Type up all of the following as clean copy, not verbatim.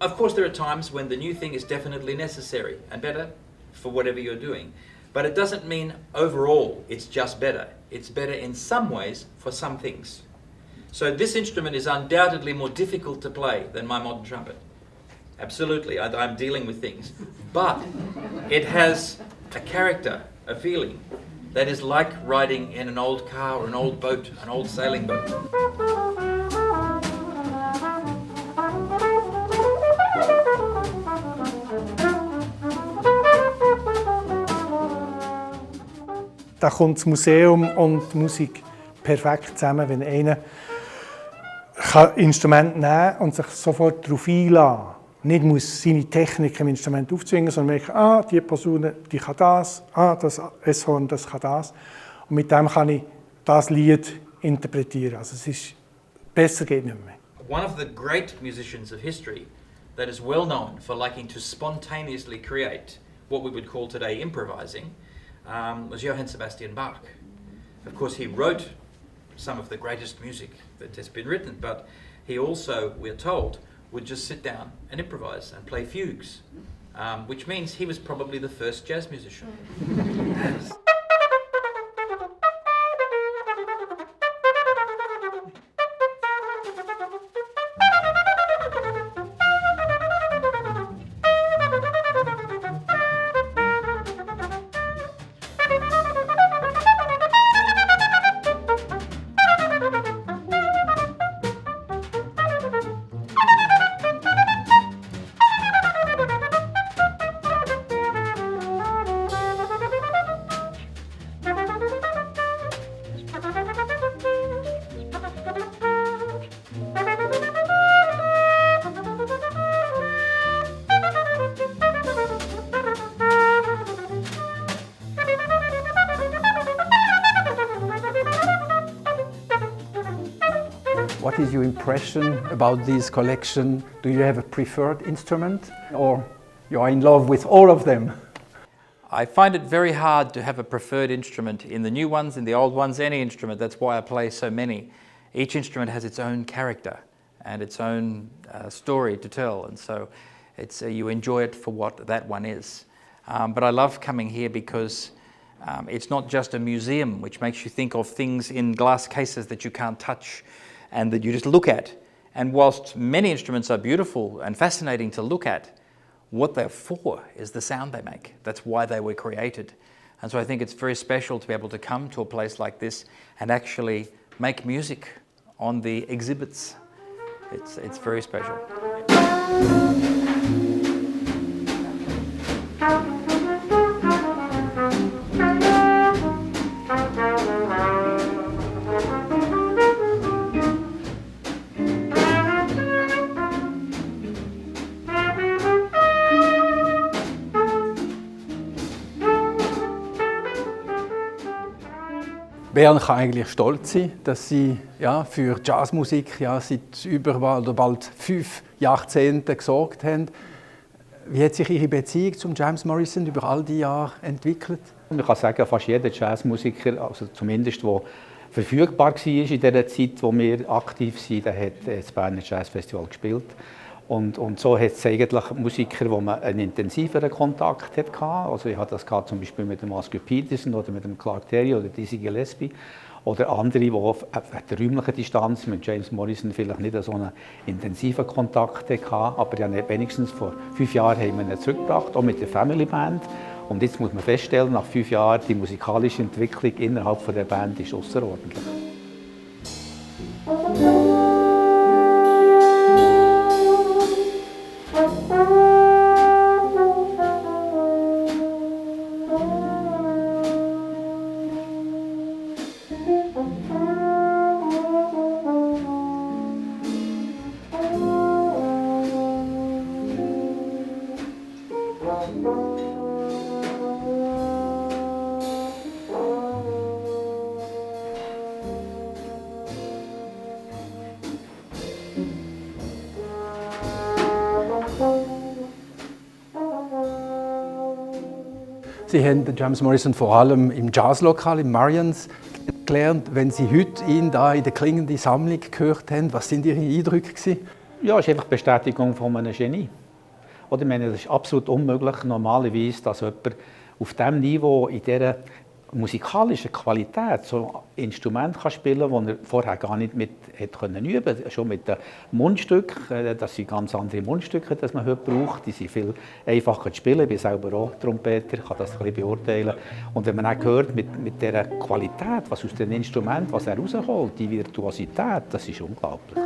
Of course there are times when the new thing is definitely necessary and better for whatever you're doing. But it doesn't mean overall it's just better. It's better in some ways for some things. So this instrument is undoubtedly more difficult to play than my modern trumpet. Absolutely, I'm dealing with things. But it has a character, a feeling, that is like riding in an old car or an old boat, an old sailing boat. Da kommt das Museum und die Musik perfekt zusammen, wenn einer ein Instrument nehmen kann und sich sofort darauf einlassen. Nicht muss seine Technik im Instrument aufzwingen, sondern merkt, die Posaune, die kann das, das S-Horn, das kann das. Und mit dem kann ich das Lied interpretieren. Also es ist, besser geht nicht mehr. One of the great musicians of history that is well known for liking to spontaneously create what we would call today improvising was Johann Sebastian Bach. Of course, he wrote some of the greatest music that has been written, but he also, we're told, would just sit down and improvise and play fugues, which means he was probably the first jazz musician. What is your impression about this collection? Do you have a preferred instrument or you are in love with all of them? I find it very hard to have a preferred instrument in the new ones, in the old ones, any instrument. That's why I play so many. Each instrument has its own character and its own story to tell, and so you enjoy it for what that one is. But I love coming here because it's not just a museum which makes you think of things in glass cases that you can't touch and that you just look at. And whilst many instruments are beautiful and fascinating to look at, what they're for is the sound they make. That's why they were created. And so I think it's very special to be able to come to a place like this and actually make music on the exhibits. It's very special. Bern kann eigentlich stolz sein, dass sie für Jazzmusik seit über oder bald 5 Jahrzehnten gesorgt haben. Wie hat sich Ihre Beziehung zum James Morrison über all die Jahre entwickelt? Ich kann sagen, fast jeder Jazzmusiker, also zumindest der verfügbar war in der Zeit, wo wir aktiv sind, der hat das Berner Jazz Festival gespielt. Und so hat es eigentlich Musiker, wo man einen intensiveren Kontakt hatte. Also ich hatte das zum Beispiel mit dem Oscar Peterson oder mit dem Clark Terry oder Dizzy Gillespie. Oder andere, die auf der räumlichen Distanz mit James Morrison vielleicht nicht so einen intensiven Kontakt hatten. Aber ja, wenigstens vor 5 Jahren haben wir ihn zurückgebracht, auch mit der Family Band. Und jetzt muss man feststellen, nach 5 Jahren, die musikalische Entwicklung innerhalb der Band ist außerordentlich. Sie haben James Morrison vor allem im Jazzlokal, im Marians, kennengelernt. Wenn Sie heute ihn da in der klingenden Sammlung gehört haben, was sind Ihre Eindrücke gewesen? Ja, es ist einfach die Bestätigung von einem Genie. Oder ich meine, es ist absolut unmöglich normalerweise, dass jemand auf diesem Niveau, in dieser musikalischen Qualität so ein Instrument kann spielen kann, das er vorher gar nicht mit üben konnte. Schon mit den Mundstücken, das sind ganz andere Mundstücke, die man heute braucht. Die sind viel einfacher zu spielen. Ich bin selber auch Trompeter, kann das ein bisschen beurteilen. Und wenn man auch hört, mit dieser Qualität, was aus dem Instrument, was er rausholt, die Virtuosität, das ist unglaublich.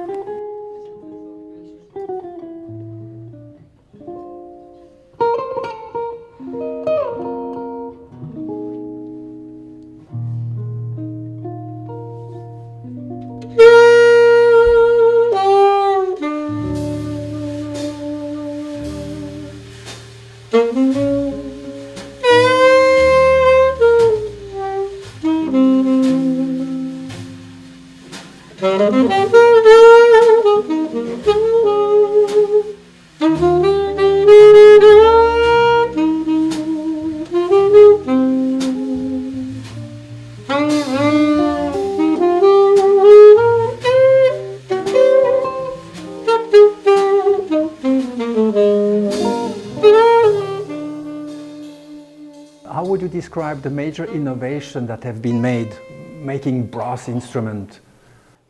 How would you describe the major innovation that have been made making brass instrument?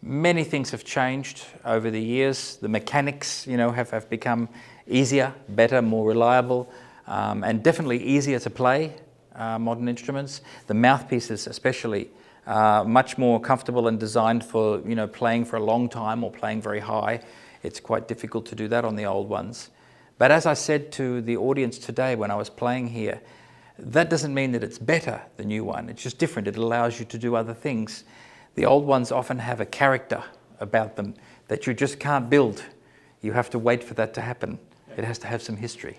Many things have changed over the years. The mechanics, have become easier, better, more reliable, and definitely easier to play, modern instruments. The mouthpieces especially much more comfortable and designed for, playing for a long time or playing very high. It's quite difficult to do that on the old ones. But as I said to the audience today when I was playing here, that doesn't mean that it's better, the new one. It's just different. It allows you to do other things. The old ones often have a character about them that you just can't build. You have to wait for that to happen. It has to have some history.